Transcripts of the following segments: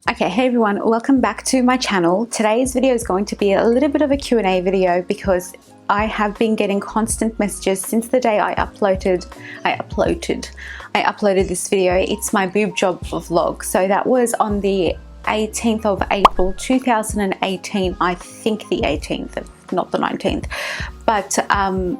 Okay, hey everyone, welcome back to my channel. Today's video is going to be a little bit of a Q&A video because I have been getting constant messages since the day I uploaded this video. It's my boob job vlog. So that was on the 18th of April 2018, I think the 18th, not the 19th. But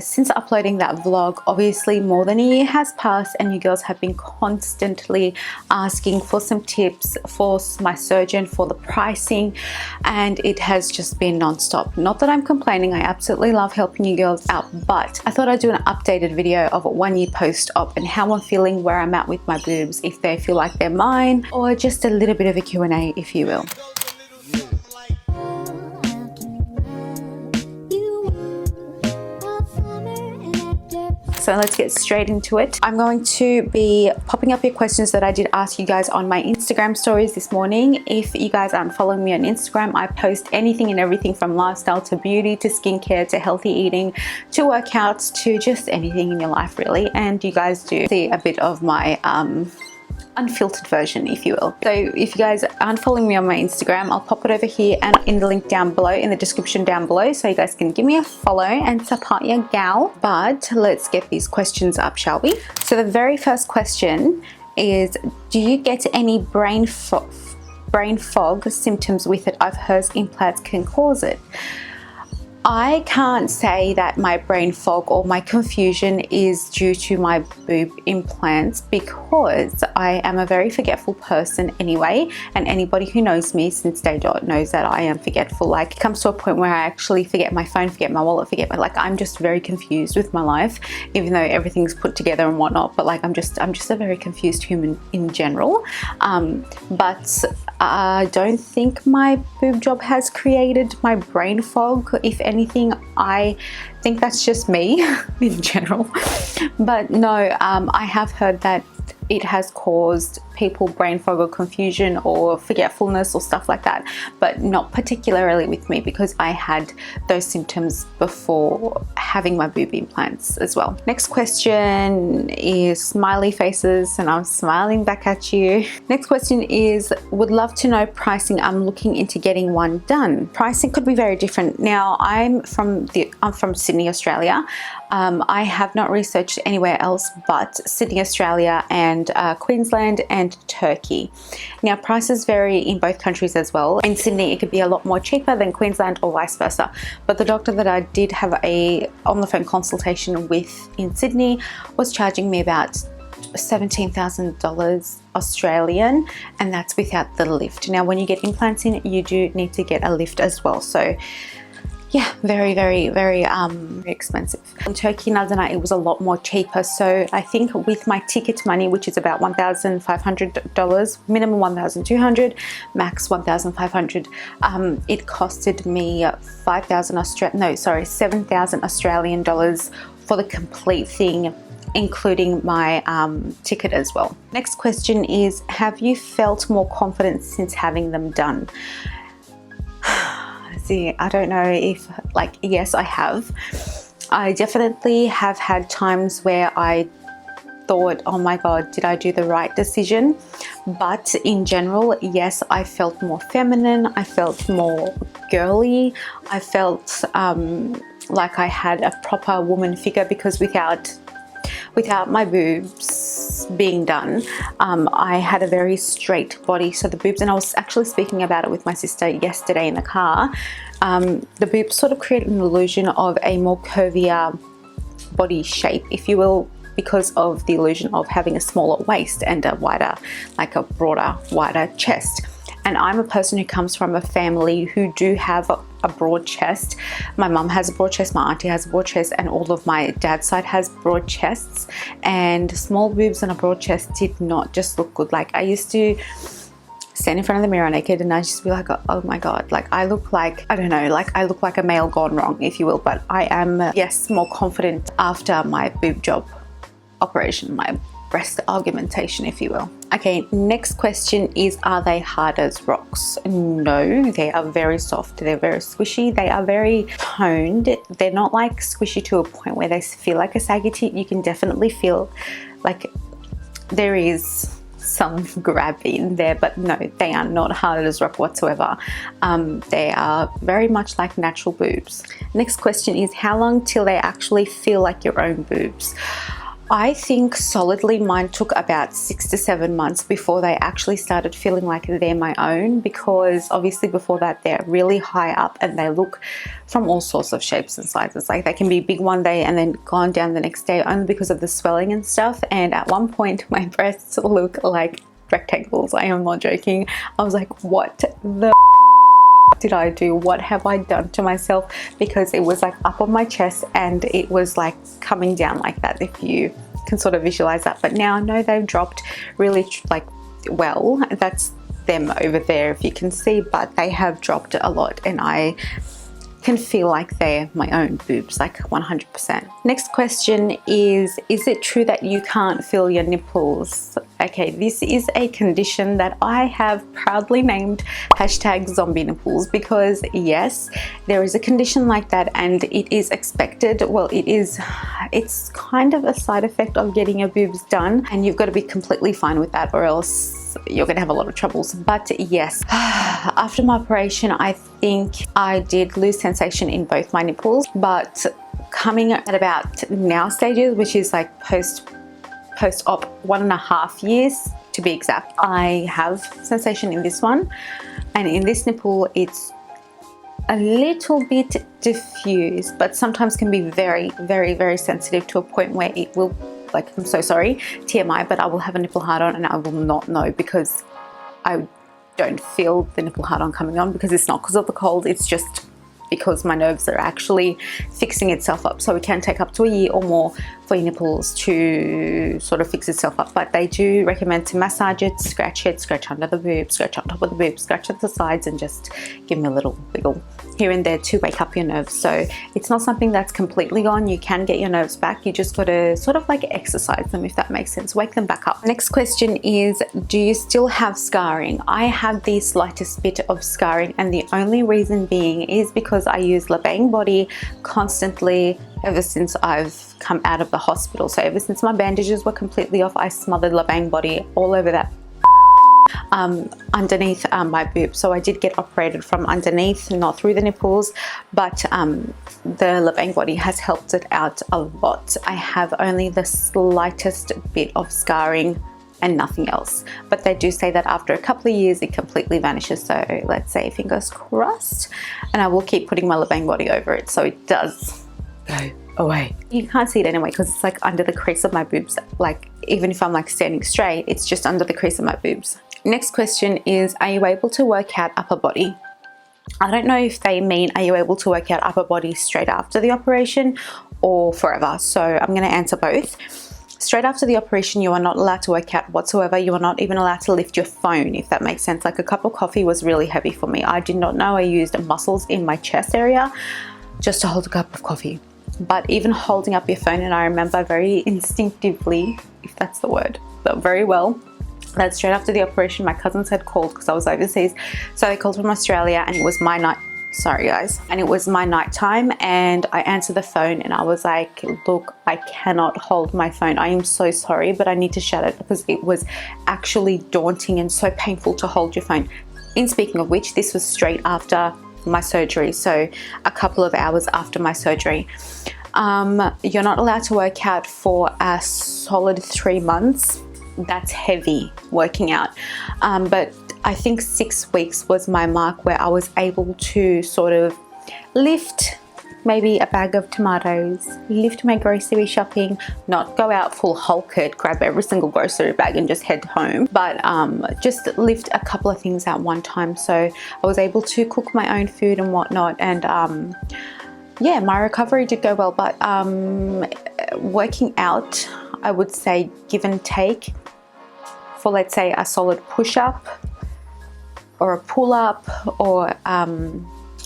since uploading that vlog, obviously more than a year has passed and you girls have been constantly asking for some tips for my surgeon, for the pricing, and it has just been non-stop. Not that I'm complaining, I absolutely love helping you girls out, but I thought I'd do an updated video of 1 year post-op and how I'm feeling, where I'm at with my boobs, if they feel like they're mine, or just a little bit of a Q&A, if you will. So let's get straight into it. I'm going to be popping up your questions that I did ask you guys on my Instagram stories this morning. If you guys aren't following me on Instagram, I post anything and everything from lifestyle to beauty to skincare to healthy eating to workouts to just anything in your life really. And you guys do see a bit of my unfiltered version, if you will. So if you guys aren't following me on my Instagram, I'll pop it over here and in the link down below, in the description down below, so you guys can give me a follow and support your gal. But let's get these questions up, shall we? So the very first question is, do you get any brain fog symptoms with it? I've heard implants can cause it. I can't say that my brain fog or my confusion is due to my boob implants because I am a very forgetful person anyway, and anybody who knows me since day dot knows that I am forgetful. Like, it comes to a point where I actually forget my phone, forget my wallet, I'm just very confused with my life, even though everything's put together and whatnot, but like I'm just a very confused human in general. But I don't think my boob job has created my brain fog. If anything, I think that's just me in general. But no, I have heard that it has caused people brain fog or confusion or forgetfulness or stuff like that, but not particularly with me because I had those symptoms before having my boob implants as well. Next question is smiley faces, and I'm smiling back at you. Next question is, would love to know pricing. I'm looking into getting one done. Pricing could be very different. Now I'm from Sydney, Australia. I have not researched anywhere else but Sydney, Australia, and Queensland and Turkey. Now prices vary in both countries as well. In Sydney it could be a lot more cheaper than Queensland or vice versa, but the doctor that I did have a on the phone consultation with in Sydney was charging me about $17,000 Australian, and that's without the lift. Now when you get implants in, you do need to get a lift as well, so yeah, very expensive. In Turkey, Nadana, it was a lot more cheaper. So I think with my ticket money, which is about $1,500, minimum $1,200, max $1,500, it costed me 7,000 Australian dollars for the complete thing, including my ticket as well. Next question is, have you felt more confident since having them done? I don't know if, like, yes, I have. I definitely have had times where I thought, oh my God, did I do the right decision? But in general, yes, I felt more feminine. I felt more girly. I felt like I had a proper woman figure because without my boobs being done, I had a very straight body. So the boobs, and I was actually speaking about it with my sister yesterday in the car, the boobs sort of create an illusion of a more curvier body shape, if you will, because of the illusion of having a smaller waist and a wider, like a broader, wider chest. And I'm a person who comes from a family who do have a broad chest. My mum has a broad chest, my auntie has a broad chest, and all of my dad's side has broad chests. And small boobs and a broad chest did not just look good. Like, I used to stand in front of the mirror naked and I just be like, oh my God, like I look like, I don't know, like I look like a male gone wrong, if you will. But I am, yes, more confident after my boob job operation, my breast augmentation, if you will. Okay, next question is, are they hard as rocks? No, they are very soft. They're very squishy. They are very toned. They're not like squishy to a point where they feel like a saggy teeth. You can definitely feel like there is some grab in there, but no, they are not hard as rock whatsoever. They are very much like natural boobs. Next question is, how long till they actually feel like your own boobs? I think solidly mine took about 6 to 7 months before they actually started feeling like they're my own, because obviously before that they're really high up and they look from all sorts of shapes and sizes. Like they can be big one day and then gone down the next day, only because of the swelling and stuff. And at one point my breasts look like rectangles. I am not joking. I was like, what the did I do? What have I done to myself? Because it was like up on my chest and it was like coming down like that, if you can sort of visualize that. But now I know they've dropped really like well. That's them over there if you can see, but they have dropped a lot and I can feel like they're my own boobs, like 100%. Next question is it true that you can't feel your nipples? Okay, this is a condition that I have proudly named #zombie nipples, because yes, there is a condition like that and it is expected. Well, it's kind of a side effect of getting your boobs done, and you've got to be completely fine with that or else you're gonna have a lot of troubles. But yes, after my operation, I think I did lose sensation in both my nipples, but coming at about now stages, which is like post-op 1.5 years to be exact, I have sensation in this one, and in this nipple it's a little bit diffused, but sometimes can be very, very, very sensitive to a point where it will, like, I'm so sorry, TMI, but I will have a nipple hard on and I will not know, because I don't feel the nipple hard on coming on, because it's not because of the cold, it's just because my nerves are actually fixing itself up. So it can take up to a year or more for your nipples to sort of fix itself up, but they do recommend to massage it, scratch under the boob, scratch on top of the boob, scratch at the sides, and just give them a little wiggle here and there to wake up your nerves. So it's not something that's completely gone. You can get your nerves back. You just got to sort of like exercise them, if that makes sense. Wake them back up. Next question is, do you still have scarring? I have the slightest bit of scarring, and the only reason being is because I use Labang Body constantly ever since I've come out of the hospital. So ever since my bandages were completely off, I smothered Labang Body all over that underneath my boob. So I did get operated from underneath, not through the nipples, but the Labang Body has helped it out a lot. I have only the slightest bit of scarring and nothing else, but they do say that after a couple of years it completely vanishes. So let's say fingers crossed, and I will keep putting my Labang Body over it so it does go away. You can't see it anyway because it's like under the crease of my boobs. Like even if I'm like standing straight, it's just under the crease of my boobs. Next question is, are you able to work out upper body? I don't know if they mean, are you able to work out upper body straight after the operation or forever? So I'm going to answer both. Straight after the operation, you are not allowed to work out whatsoever. You are not even allowed to lift your phone, if that makes sense. Like a cup of coffee was really heavy for me. I did not know I used muscles in my chest area just to hold a cup of coffee. But even holding up your phone, and I remember very instinctively, if that's the word, but very well, that straight after the operation, my cousins had called because I was overseas. So they called from Australia and it was my night. Sorry guys. And it was my night time, and I answered the phone and I was like, look, I cannot hold my phone. I am so sorry, but I need to shut it, because it was actually daunting and so painful to hold your phone. In speaking of which, this was straight after my surgery, so a couple of hours after my surgery. You're not allowed to work out for a solid 3 months. That's heavy working out, but I think 6 weeks was my mark where I was able to sort of lift maybe a bag of tomatoes, lift my grocery shopping, not go out full Hulk it, grab every single grocery bag and just head home, but just lift a couple of things at one time. So I was able to cook my own food and whatnot, and yeah, my recovery did go well. But working out, I would say give and take, for let's say a solid push-up or a pull-up or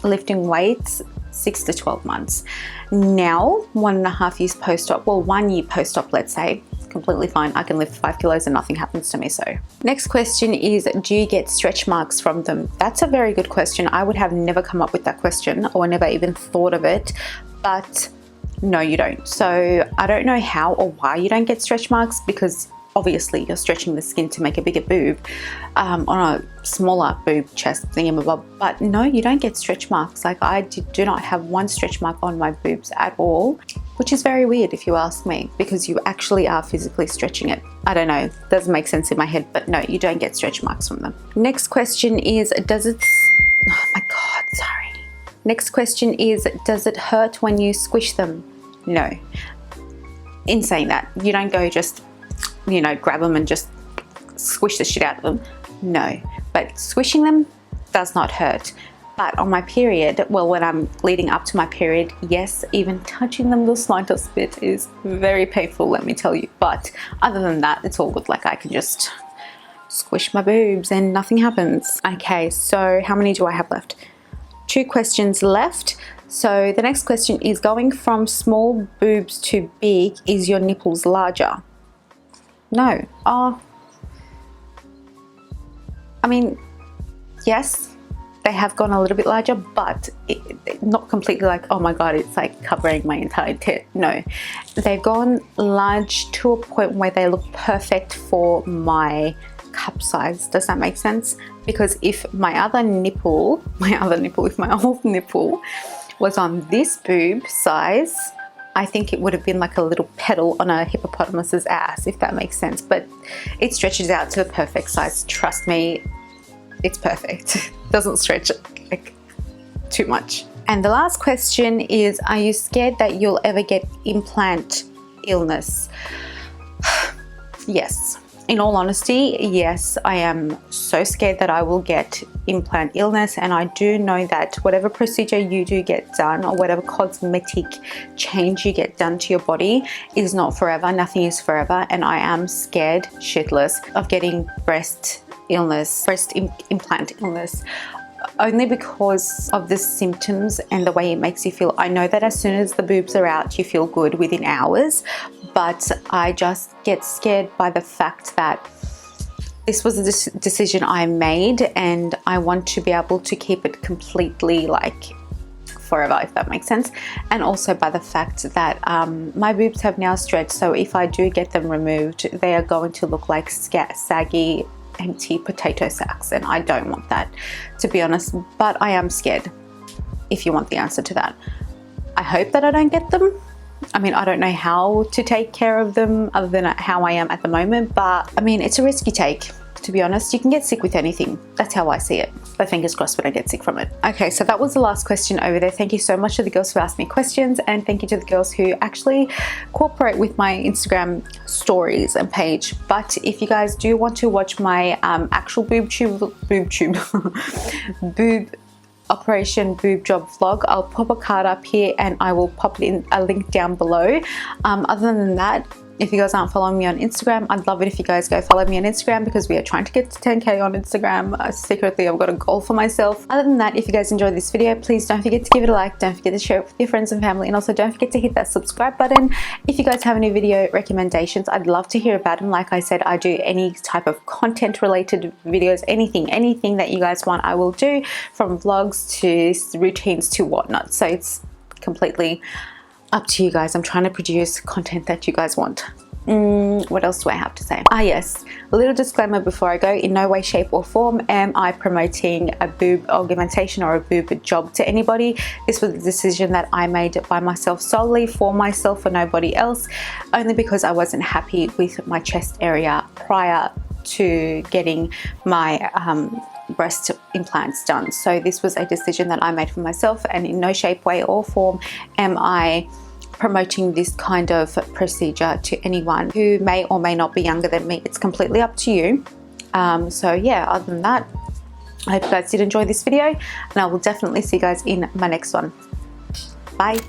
lifting weights, 6 to 12 months. Now 1.5 years post-op, well 1 year post-op, let's say, completely fine. I can lift 5 kilos and nothing happens to me. So next question is, do you get stretch marks from them? That's a very good question. I would have never come up with that question or never even thought of it, but no, you don't. So I don't know how or why you don't get stretch marks, because obviously you're stretching the skin to make a bigger boob on a smaller boob chest thingamabob, but no, you don't get stretch marks. Like I do not have one stretch mark on my boobs at all, which is very weird if you ask me, because you actually are physically stretching it. I don't know, doesn't make sense in my head, but no, you don't get stretch marks from them. Next question is, oh my god, sorry. Next question is, does it hurt when you squish them? No. In saying that, you don't go just, you know, grab them and just squish the shit out of them. No, but squishing them does not hurt. But on my period, well, when I'm leading up to my period, yes, even touching them the slightest bit is very painful, let me tell you. But other than that, it's all good. Like I can just squish my boobs and nothing happens. Okay, so how many do I have left? 2 questions left. So the next question is, going from small boobs to big, is your nipples larger? No. I mean, yes, they have gone a little bit larger, but not completely like, oh my god, it's like covering my entire tit. No, they've gone large to a point where they look perfect for my cup size. Does that make sense? Because if my old nipple was on this boob size, I think it would have been like a little pedal on a hippopotamus's ass, if that makes sense. But it stretches out to the perfect size. Trust me, it's perfect. Doesn't stretch like too much. And the last question is, are you scared that you'll ever get implant illness? Yes. In all honesty, yes, I am so scared that I will get implant illness, and I do know that whatever procedure you do get done, or whatever cosmetic change you get done to your body, is not forever. Nothing is forever, and I am scared shitless of getting breast implant illness. Only because of the symptoms and the way it makes you feel. I know that as soon as the boobs are out, you feel good within hours, but I just get scared by the fact that this was a decision I made, and I want to be able to keep it completely like forever, if that makes sense. And also by the fact that my boobs have now stretched, so if I do get them removed, they are going to look like saggy, empty potato sacks, and I don't want that, to be honest. But I am scared, if you want the answer to that. I hope that I don't get them. I mean, I don't know how to take care of them other than how I am at the moment, but I mean, it's a risk you take, to be honest. You can get sick with anything. That's how I see it. But fingers crossed we don't get sick from it. Okay, so that was the last question over there. Thank you so much to the girls who asked me questions, and thank you to the girls who actually cooperate with my Instagram stories and page. But if you guys do want to watch my actual Operation Boob Job vlog, I'll pop a card up here and I will pop it in a link down below. Other than that, if you guys aren't following me on Instagram, I'd love it if you guys go follow me on Instagram, because we are trying to get to 10k on Instagram. Secretly, I've got a goal for myself. Other than that, if you guys enjoyed this video, please don't forget to give it a like, don't forget to share it with your friends and family, and also don't forget to hit that subscribe button. If you guys have any video recommendations, I'd love to hear about them. Like I said, I do any type of content related videos, anything that you guys want, I will do, from vlogs to routines to whatnot. So it's completely up to you guys. I'm trying to produce content that you guys want. What else do I have to say? Yes, a little disclaimer before I go. In no way, shape or form am I promoting a boob augmentation or a boob job to anybody. This was a decision that I made by myself, solely for myself, for nobody else, only because I wasn't happy with my chest area prior to getting my breast implants done. So this was a decision that I made for myself, and in no shape, way or form am I promoting this kind of procedure to anyone who may or may not be younger than me. It's completely up to you. So yeah, other than that, I hope you guys did enjoy this video, and I will definitely see you guys in my next one. Bye.